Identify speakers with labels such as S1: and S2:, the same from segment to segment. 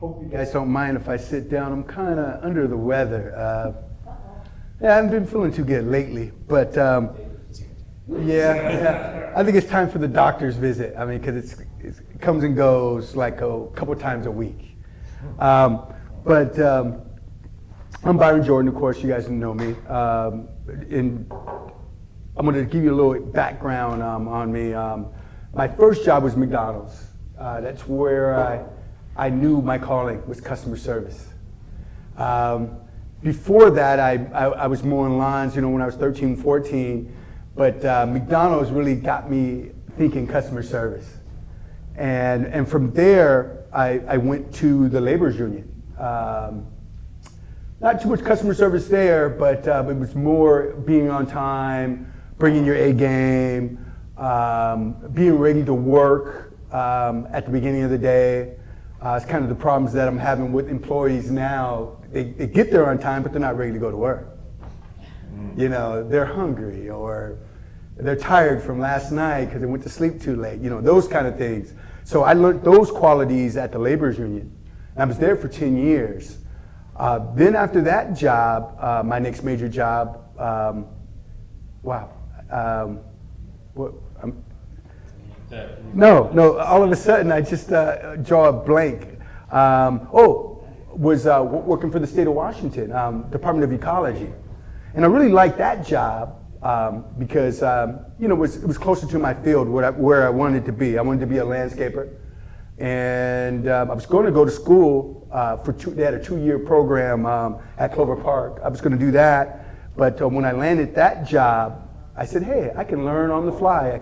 S1: Hope you guys don't mind if I sit down. I'm kind of under the weather. Yeah, I haven't been feeling too good lately, but yeah, I think it's time for the doctor's visit. I mean, because it comes and goes like a couple times a week. But I'm Byron Jordan, of course, you guys know me. I'm going to give you a little background on me. My first job was McDonald's. That's where I knew my calling was customer service. Before that, I was mowing lawns, when I was 13, 14. But McDonald's really got me thinking customer service. And from there, I went to the laborers union. Not too much customer service there, but it was more being on time, bringing your A game, being ready to work at the beginning of the day. It's kind of the problems that I'm having with employees now. They get there on time, but they're not ready to go to work. They're hungry or they're tired from last night because they went to sleep too late, those kind of things. So I learned those qualities at the laborers union. I was there for 10 years. Then after that job, my next major job, No, all of a sudden I just draw a blank. Was working for the state of Washington, Department of Ecology. And I really liked that job because it was closer to my field, where I wanted to be. I wanted to be a landscaper. And I was going to go to school they had a 2-year program at Clover Park. I was going to do that. But when I landed that job, I said, hey, I can learn on the fly. I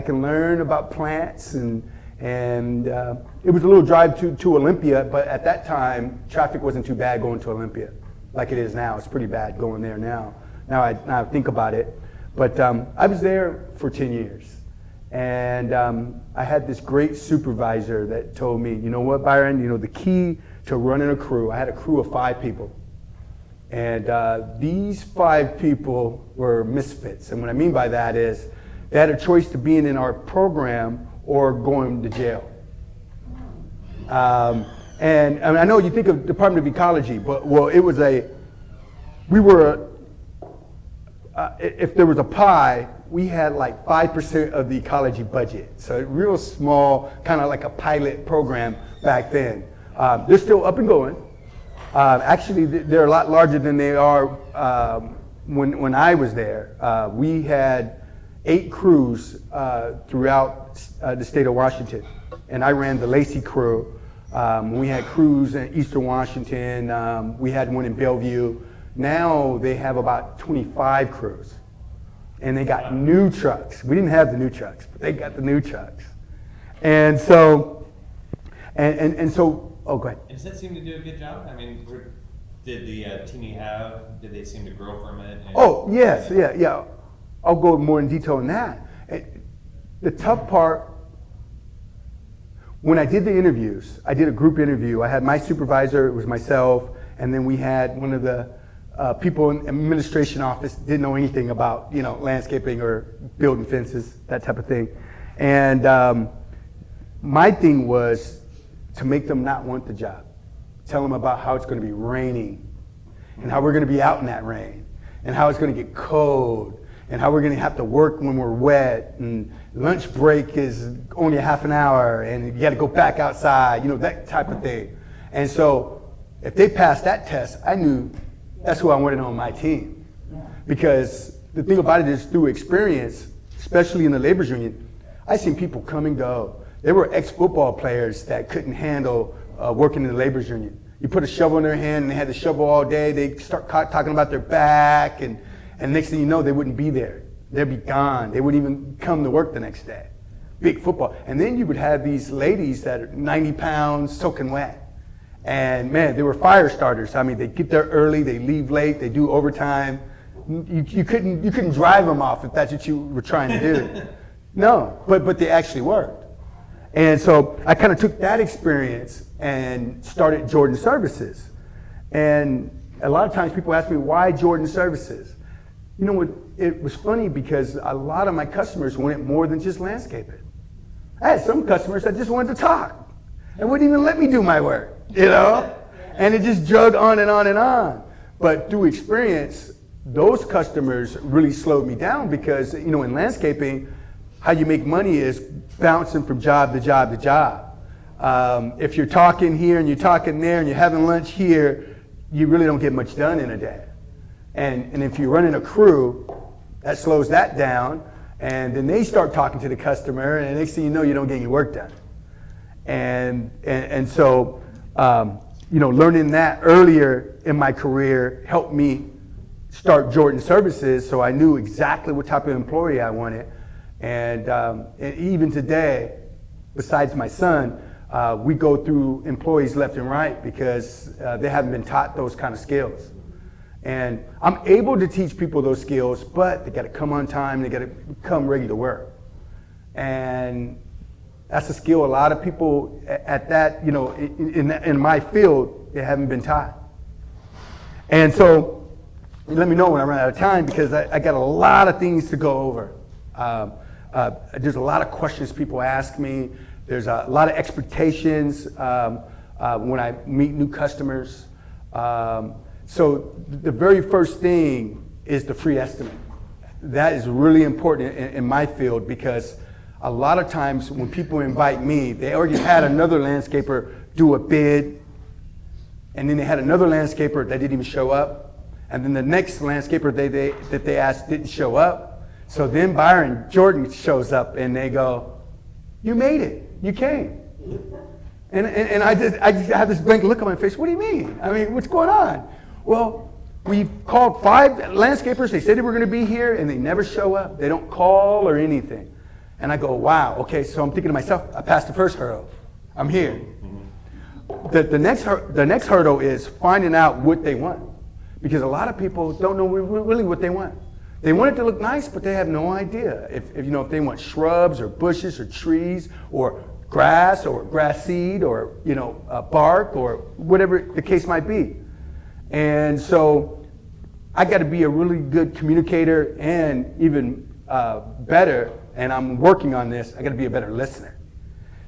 S1: can learn about plants, and it was a little drive to Olympia, but at that time, traffic wasn't too bad going to Olympia like it is now. It's pretty bad going there now. Now I think about it. But I was there for 10 years. And I had this great supervisor that told me, you know what, Byron, the key to running a crew, I had a crew of 5 people. And these 5 people were misfits. And what I mean by that is they had a choice to being in our program or going to jail. And I know you think of Department of Ecology, but if there was a pie, we had like 5% of the ecology budget. So real small, kind of like a pilot program back then. They're still up and going. Actually, they're a lot larger than they are when I was there. We had 8 crews throughout the state of Washington, and I ran the Lacey crew. We had crews in Eastern Washington. We had one in Bellevue. Now they have about 25 crews, and they got new trucks. We didn't have the new trucks, but they got the new trucks. And so, oh, go ahead.
S2: Does that seem to do a good job? I mean, did the team you have, did they seem to grow from it?
S1: Oh, yes, yeah. I'll go more in detail on that. The tough part, when I did the interviews, I did a group interview. I had my supervisor, it was myself, and then we had one of the people in administration office didn't know anything about landscaping or building fences, that type of thing. And my thing was to make them not want the job. Tell them about how it's going to be raining and how we're going to be out in that rain and how it's going to get cold and how we're going to have to work when we're wet, and lunch break is only a half an hour and you got to go back outside, that type of thing. And so if they passed that test, I knew that's who I wanted on my team. Because the thing about it is, through experience, especially in the laborers union, I've seen people come and go. There were ex-football players that couldn't handle working in the laborers union. You put a shovel in their hand and they had to shovel all day. They start talking about their back, and next thing you know, they wouldn't be there. They'd be gone. They wouldn't even come to work the next day. Big football. And then you would have these ladies that are 90 pounds soaking wet. And man, they were fire starters. I mean, they get there early, they leave late, they do overtime. You couldn't drive them off if that's what you were trying to do. No, but they actually worked. And so I kind of took that experience and started Jordan Services. And a lot of times people ask me, why Jordan Services? It was funny because a lot of my customers wanted more than just landscaping. I had some customers that just wanted to talk. and wouldn't even let me do my work, And it just drug on and on and on. But through experience, those customers really slowed me down because, in landscaping, how you make money is bouncing from job to job to job. If you're talking here and you're talking there and you're having lunch here, you really don't get much done in a day. And if you're running a crew, that slows that down, and then they start talking to the customer, and next thing you know, you don't get any work done. And so, learning that earlier in my career helped me start Jordan Services, so I knew exactly what type of employee I wanted. And even today, besides my son, we go through employees left and right because they haven't been taught those kind of skills. And I'm able to teach people those skills, but they got to come on time, they got to come ready to work. And that's a skill a lot of people at that, in my field, they haven't been taught. And so, let me know when I run out of time because I got a lot of things to go over. There's a lot of questions people ask me. There's a lot of expectations when I meet new customers. So the very first thing is the free estimate. That is really important in my field because a lot of times when people invite me, they already had another landscaper do a bid, and then they had another landscaper that didn't even show up. And then the next landscaper that they asked didn't show up. So then Byron Jordan shows up and they go, "You made it, you came." And I just have this blank look on my face. What do you mean? I mean, what's going on? Well, we've called 5 landscapers. They said they were going to be here and they never show up. They don't call or anything. And I go, wow, okay, so I'm thinking to myself, I passed the first hurdle. I'm here. The next hurdle is finding out what they want. Because a lot of people don't know really what they want. They want it to look nice, but they have no idea if they want shrubs or bushes or trees or grass seed or bark or whatever the case might be. And so I got to be a really good communicator and even better, and I'm working on this, I got to be a better listener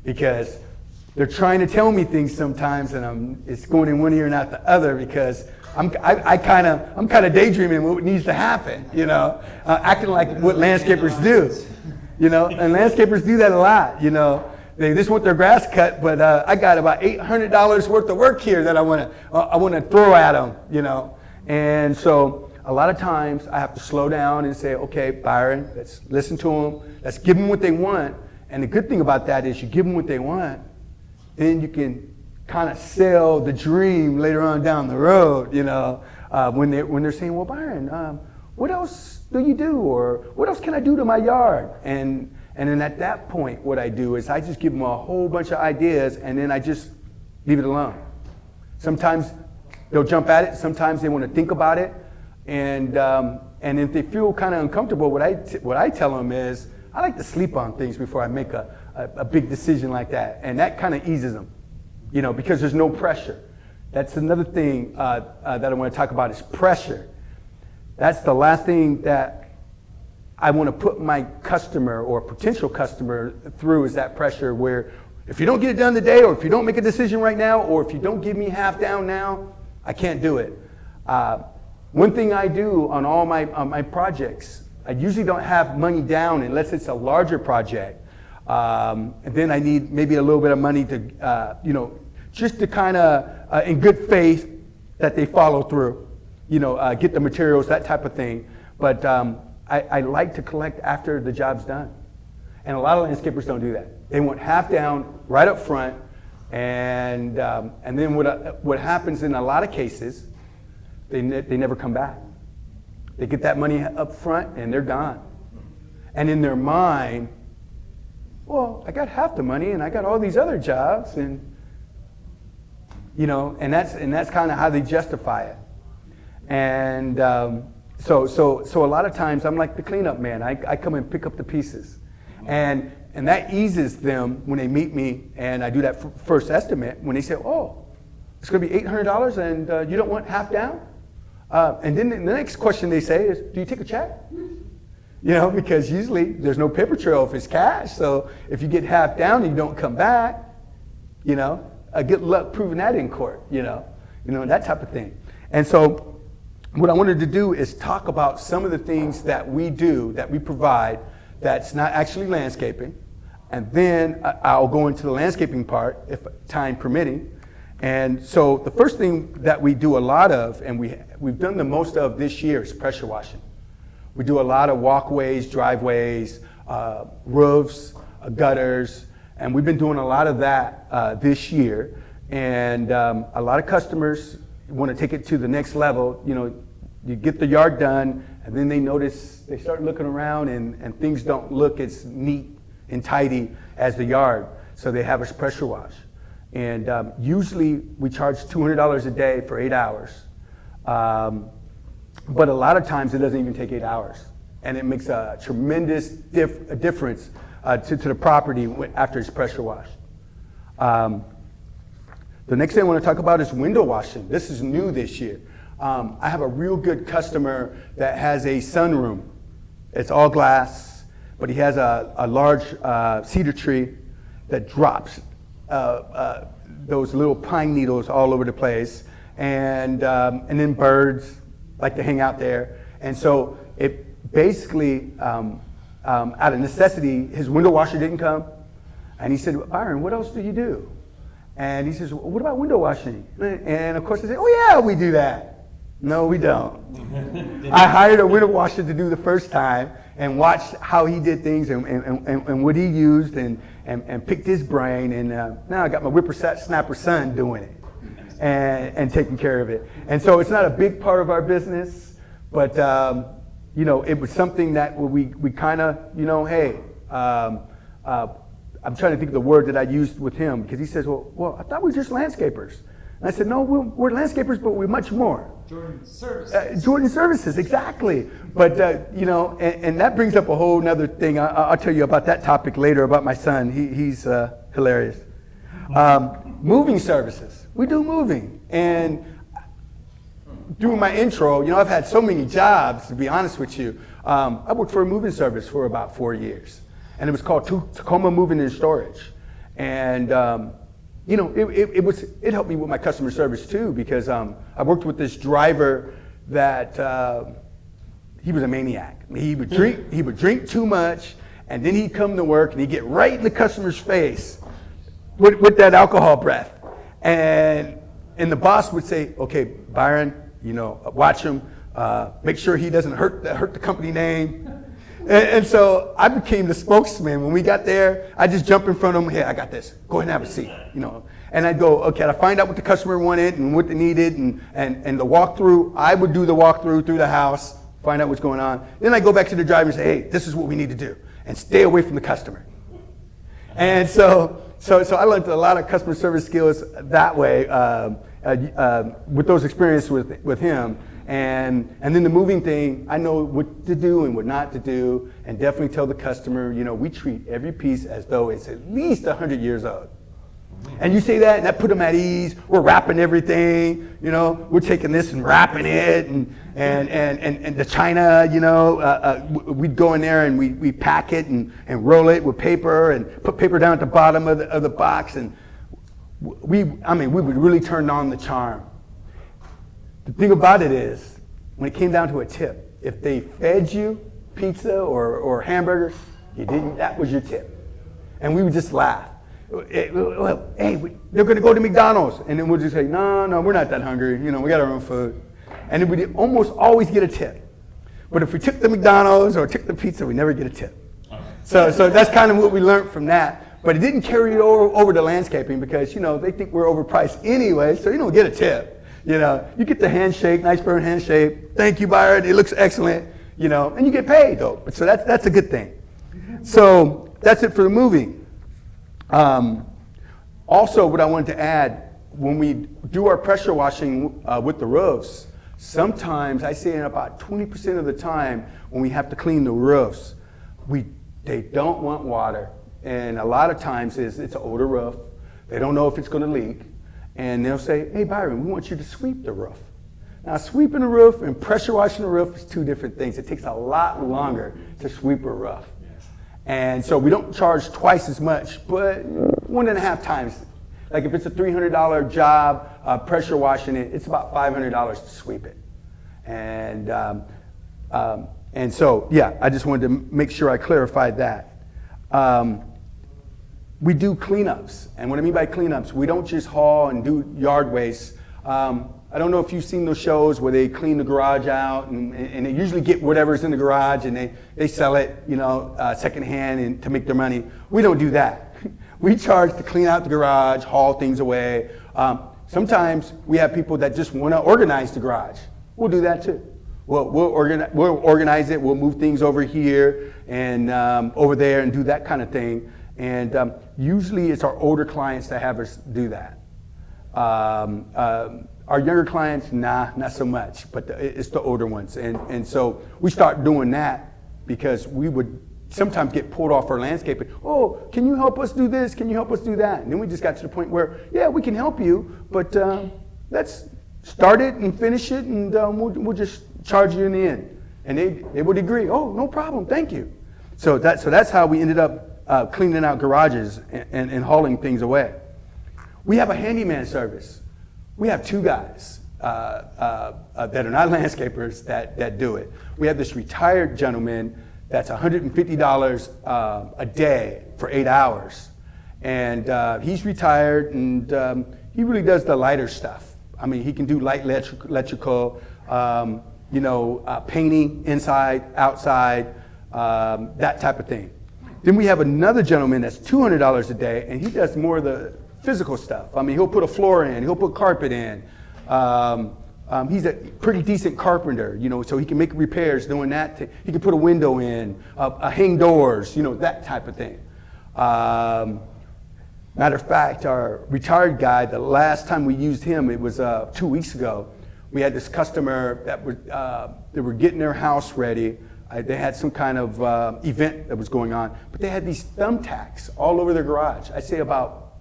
S1: because they're trying to tell me things sometimes and it's going in one ear and out the other because I'm kind of daydreaming what needs to happen, acting like what landscapers do, and landscapers do that a lot, They just want their grass cut, but I got about $800 worth of work here that I want to throw at them, And so a lot of times I have to slow down and say, okay, Byron, let's listen to them, let's give them what they want. And the good thing about that is you give them what they want, then you can kind of sell the dream later on down the road, when they're saying, well, Byron, what else do you do? Or what else can I do to my yard? And then at that point, what I do is I just give them a whole bunch of ideas and then I just leave it alone. Sometimes they'll jump at it. Sometimes they want to think about it. And if they feel kind of uncomfortable, what I tell them is, I like to sleep on things before I make a big decision like that. And that kind of eases them. Because there's no pressure. That's another thing that I want to talk about is pressure. That's the last thing that I want to put my customer or potential customer through is that pressure where if you don't get it done today or if you don't make a decision right now or if you don't give me half down now, I can't do it. One thing I do on all my projects, I usually don't have money down unless it's a larger project. And then I need maybe a little bit of money to, just to kind of, in good faith, that they follow through, get the materials, that type of thing. But I like to collect after the job's done. And a lot of landscapers don't do that. They want half down right up front. And then what happens in a lot of cases, they never come back. They get that money up front and they're gone. And in their mind, well, I got half the money and I got all these other jobs and that's kind of how they justify it. And so a lot of times I'm like the cleanup man. I come and pick up the pieces. And that eases them when they meet me and I do that first estimate when they say, oh, it's going to be $800 and you don't want half down? And then the next question they say is, do you take a check? Because usually there's no paper trail if it's cash. So if you get half down and you don't come back, Good luck proving that in court, that type of thing. And so what I wanted to do is talk about some of the things that we do, that we provide, that's not actually landscaping. And then I'll go into the landscaping part, if time permitting. And so the first thing that we do a lot of, and we've done the most of this year, is pressure washing. We do a lot of walkways, driveways, roofs, gutters, and we've been doing a lot of that this year. And a lot of customers want to take it to the next level. You get the yard done, and then they start looking around, and things don't look as neat and tidy as the yard. So they have us pressure wash. And usually we charge $200 a day for 8 hours. But a lot of times it doesn't even take 8 hours. And it makes a tremendous difference to the property after it's pressure washed. The next thing I want to talk about is window washing. This is new this year. I have a real good customer that has a sunroom. It's all glass, but he has a large cedar tree that drops those little pine needles all over the place, and then birds like to hang out there. And so it basically, out of necessity, his window washer didn't come. And he said, Byron, what else do you do? And he says, well, what about window washing? And of course I said, oh yeah, we do that. No, we don't. I hired a window washer to do the first time and watched how he did things and what he used and picked his brain. And now I got my whippersnapper son doing it and taking care of it. And so it's not a big part of our business, but it was something that we kind of, hey, I'm trying to think of the word that I used with him, because he says, well, I thought we were just landscapers. And I said, no, we're landscapers, but we're much more.
S2: Jordan Services.
S1: Jordan Services, exactly. But, and that brings up a whole nother thing. I'll tell you about that topic later, about my son. He's hilarious. Moving services. We do moving. And doing my intro, I've had so many jobs, to be honest with you. I worked for a moving service for about 4 years. And it was called Tacoma Moving and Storage. And, it helped me with my customer service too, because I worked with this driver that he was a maniac. He would drink too much, and then he'd come to work and he'd get right in the customer's face with that alcohol breath. And the boss would say, okay, Byron, watch him, make sure he doesn't hurt the company name. And so I became the spokesman. When we got there, I just jump in front of them. Hey, I got this. Go ahead and have a seat. And I'd go, okay, I'd find out what the customer wanted and what they needed, and the walkthrough. I would do the walkthrough through the house, find out what's going on. Then I go back to the driver and say, hey, this is what we need to do, and stay away from the customer. And so I learned a lot of customer service skills that way with those experiences with him. And then the moving thing, I know what to do and what not to do, and definitely tell the customer, we treat every piece as though it's at least 100 years old. And you say that, and that put them at ease. We're wrapping everything, we're taking this and wrapping it, and the china, we'd go in there and we pack it and roll it with paper and put paper down at the bottom of the box, and we would really turn on the charm. The thing about it is, when it came down to a tip, if they fed you pizza or hamburgers, you didn't, that was your tip. And we would just laugh. Hey, they're going to go to McDonald's. And then we'll just say, no, we're not that hungry. We got our own food. And then we'd almost always get a tip. But if we took the McDonald's or took the pizza, we never get a tip. So that's kind of what we learned from that. But it didn't carry it over to landscaping, because, they think we're overpriced anyway, so you don't get a tip. You get the handshake, nice firm handshake. Thank you, Byron. It looks excellent. And you get paid though. So that's a good thing. So that's it for the moving. Also, what I wanted to add, when we do our pressure washing with the roofs, sometimes, I say about 20% of the time when we have to clean the roofs, they don't want water. And a lot of times it's an older roof. They don't know if it's going to leak. And they'll say, hey, Byron, we want you to sweep the roof. Now, sweeping the roof and pressure washing the roof is two different things. It takes a lot longer to sweep a roof. Yes. And so we don't charge twice as much, but 1.5 times. Like if it's a $300 job, pressure washing it, it's about $500 to sweep it. And so, yeah, I just wanted to make sure I clarified that. We do cleanups, and what I mean by cleanups, we don't just haul and do yard waste. I don't know if you've seen those shows where they clean the garage out, and they usually get whatever's in the garage, and they sell it, secondhand and to make their money. We don't do that. We charge to clean out the garage, haul things away. Sometimes we have people that just want to organize the garage. We'll do that too. We'll organize it. We'll move things over here and over there and do that kind of thing. And usually it's our older clients that have us do that. Our younger clients, not so much, but it's the older ones. And so we start doing that because we would sometimes get pulled off our landscaping. Oh, can you help us do this? Can you help us do that? And then we just got to the point where, yeah, we can help you, but let's start it and finish it, and we'll just charge you in the end. And they would agree. Oh, no problem. Thank you. So that's how we ended up cleaning out garages and hauling things away. We have a handyman service. We have 2 guys that are not landscapers that do it. We have this retired gentleman that's $150 a day for 8 hours. And he's retired, and he really does the lighter stuff. I mean, he can do light electrical, painting inside, outside, that type of thing. Then we have another gentleman that's $200 a day, and he does more of the physical stuff. I mean, he'll put a floor in, he'll put carpet in. He's a pretty decent carpenter, so he can make repairs doing that. He can put a window in, hang doors, that type of thing. Matter of fact, our retired guy, the last time we used him, it was 2 weeks ago. We had this customer they were getting their house ready. They had some kind of event that was going on, but they had these thumbtacks all over their garage. I'd say about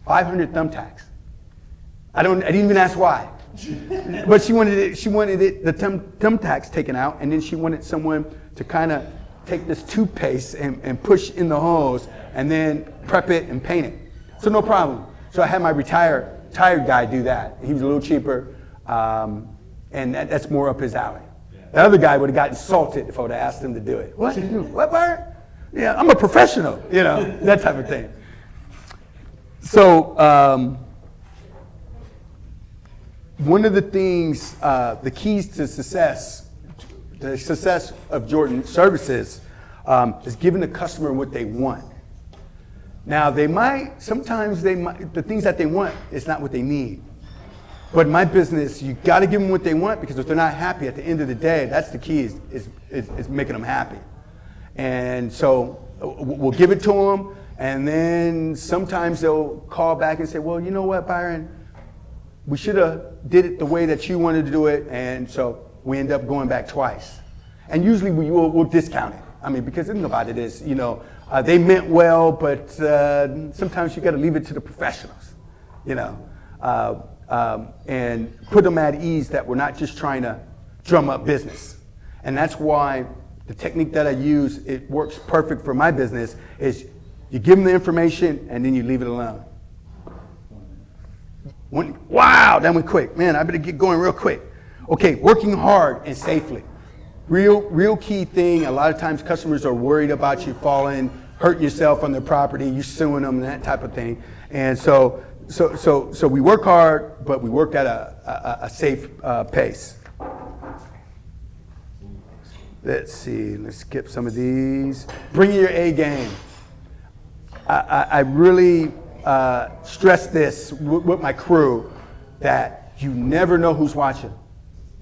S1: 500 thumbtacks. I didn't even ask why. But she wanted the thumbtacks taken out, and then she wanted someone to kind of take this toothpaste and push in the holes and then prep it and paint it. So no problem. So I had my retired guy do that. He was a little cheaper, and that's more up his alley. The other guy would have got insulted if I would have asked him to do it. What, Byron? Yeah, I'm a professional, that type of thing. So one of the things, the keys to success, the success of Jordan Services, is giving the customer what they want. Now sometimes the things that they want is not what they need. But in my business, you got to give them what they want, because if they're not happy at the end of the day, that's the key, is making them happy. And so we'll give it to them, and then sometimes they'll call back and say, well, you know what, Byron, we should have did it the way that you wanted to do it, and so we end up going back twice. And usually we'll discount it. I mean, because the thing about it is, they meant well, but sometimes you got to leave it to the professionals, and put them at ease that we're not just trying to drum up business. And that's why the technique that I use, it works perfect for my business, is you give them the information and then you leave it alone. Wow, that went quick. Man, I better get going real quick. Okay, working hard and safely. Real key thing. A lot of times customers are worried about you falling, hurting yourself on their property, you suing them, that type of thing. And so we work hard, but we work at a safe pace. Let's see, let's skip some of these. Bring your A game. I really stress this with my crew, that you never know who's watching.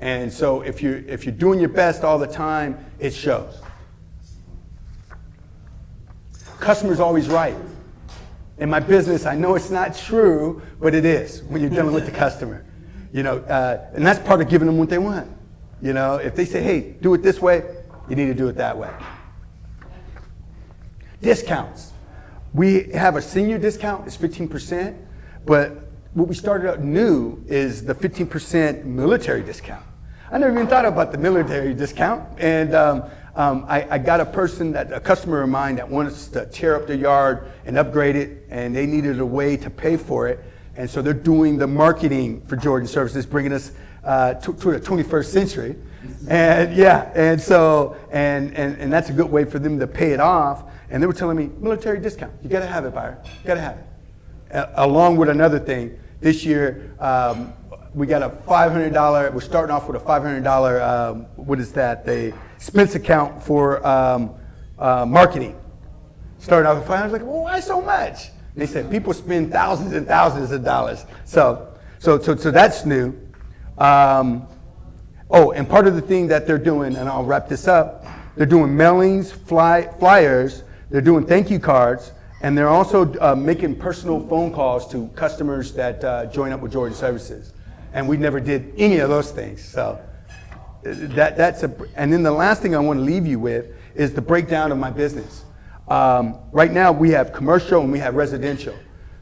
S1: And so if you're doing your best all the time, it shows. Customer's always right. In my business, I know it's not true, but it is when you're dealing with the customer. And that's part of giving them what they want. If they say, hey, do it this way, you need to do it that way. Discounts. We have a senior discount, it's 15%, but what we started out new is the 15% military discount. I never even thought about the military discount, and I got a customer of mine that wanted us to tear up their yard and upgrade it, and they needed a way to pay for it. And so they're doing the marketing for Jordan Services, bringing us to the 21st century. And yeah, and so, and that's a good way for them to pay it off. And they were telling me, military discount, you gotta have it, Byron, you gotta have it. Along with another thing, this year, we got a $500, we're starting off with a $500, what is that, the expense account for marketing. Starting off with $500, I was like, well, why so much? And they said, people spend thousands and thousands of dollars. So that's new. Oh, and part of the thing that they're doing, and I'll wrap this up, they're doing mailings, flyers, they're doing thank you cards, and they're also making personal phone calls to customers that join up with Jordan Services. And we never did any of those things. So and then the last thing I want to leave you with is the breakdown of my business. Right now we have commercial and we have residential.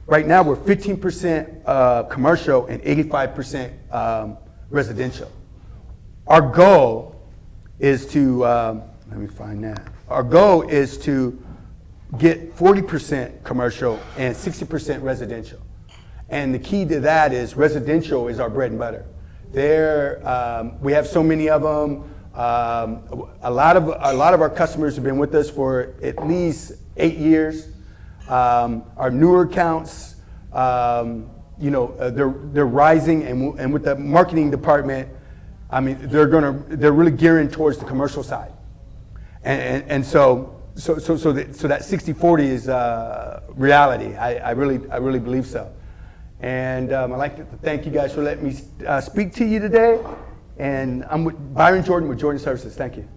S1: Right now we're 15% commercial and 85% residential. Our goal is to, let me find that. Our goal is to get 40% commercial and 60% residential. And the key to that is residential is our bread and butter. We have so many of them. A lot of our customers have been with us for at least 8 years. Our newer accounts, they're rising, and with the marketing department, I mean, they're really gearing towards the commercial side, and so that 60-40 is reality. I really believe so. And I'd like to thank you guys for letting me speak to you today. And I'm with Byron Jordan with Jordan Services. Thank you.